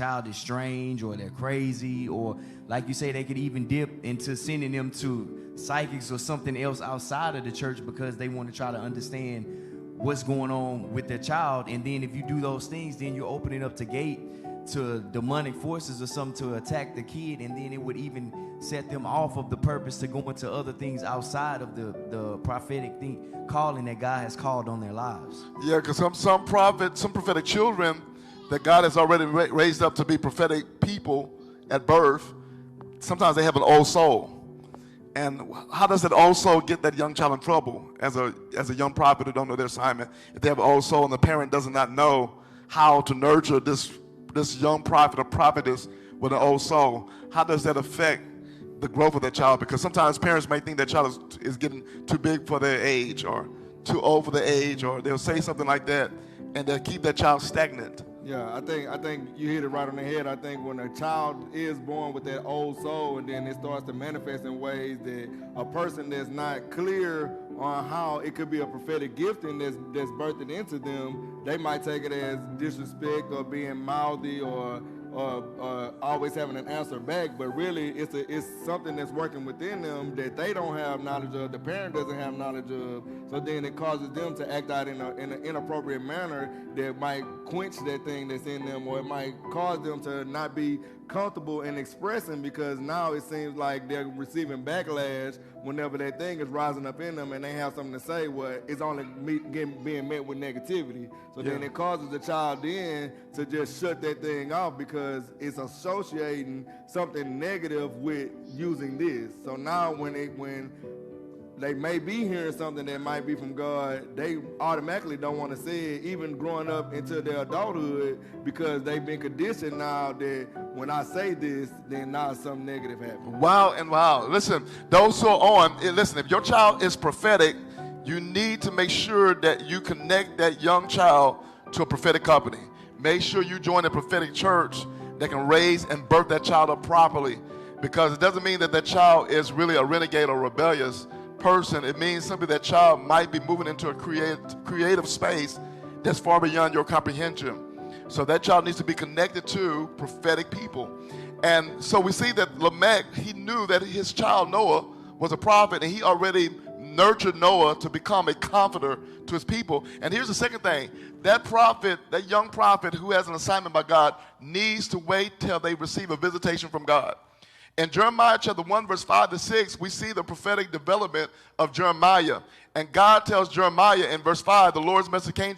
child is strange or they're crazy, or like you say, they could even dip into sending them to psychics or something else outside of the church because they want to try to understand what's going on with their child. And then if you do those things, then you're opening up the gate to demonic forces or something to attack the kid, and then it would even set them off of the purpose to go into other things outside of the prophetic calling that God has called on their lives. Yeah, because some prophetic children that God has already raised up to be prophetic people at birth, sometimes they have an old soul. And how does that old soul get that young child in trouble as a young prophet who don't know their assignment? If they have an old soul and the parent does not know how to nurture this young prophet or prophetess with an old soul, how does that affect the growth of that child? Because sometimes parents may think that child is getting too big for their age or too old for their age, or they'll say something like that, and they'll keep that child stagnant. Yeah, I think you hit it right on the head. I think when a child is born with that old soul and then it starts to manifest in ways that a person that's not clear on how it could be a prophetic gifting that's birthed into them, they might take it as disrespect or being mouthy or always having an answer back, but really it's something that's working within them that they don't have knowledge of, the parent doesn't have knowledge of, so then it causes them to act out in an inappropriate manner that might quench that thing that's in them, or it might cause them to not be comfortable in expressing, because now it seems like they're receiving backlash whenever that thing is rising up in them and they have something to say. Well, it's only being met with negativity. So then it causes the child then to just shut that thing off because it's associating something negative with using this. So now when they may be hearing something that might be from God, they automatically don't want to say it, even growing up into their adulthood, because they've been conditioned now that when I say this, then now something negative happens. Wow and wow. Listen, those who are on, listen, if your child is prophetic, you need to make sure that you connect that young child to a prophetic company. Make sure you join a prophetic church that can raise and birth that child up properly, because it doesn't mean that that child is really a renegade or rebellious person. It means simply that child might be moving into a creative space that's far beyond your comprehension. So that child needs to be connected to prophetic people. And so we see that Lamech, he knew that his child Noah was a prophet, and he already nurtured Noah to become a comforter to his people. And here's the second thing: that prophet, that young prophet who has an assignment by God, needs to wait till they receive a visitation from God. In Jeremiah chapter 1, verse 5 to 6, we see the prophetic development of Jeremiah. And God tells Jeremiah in verse 5, the Lord's message came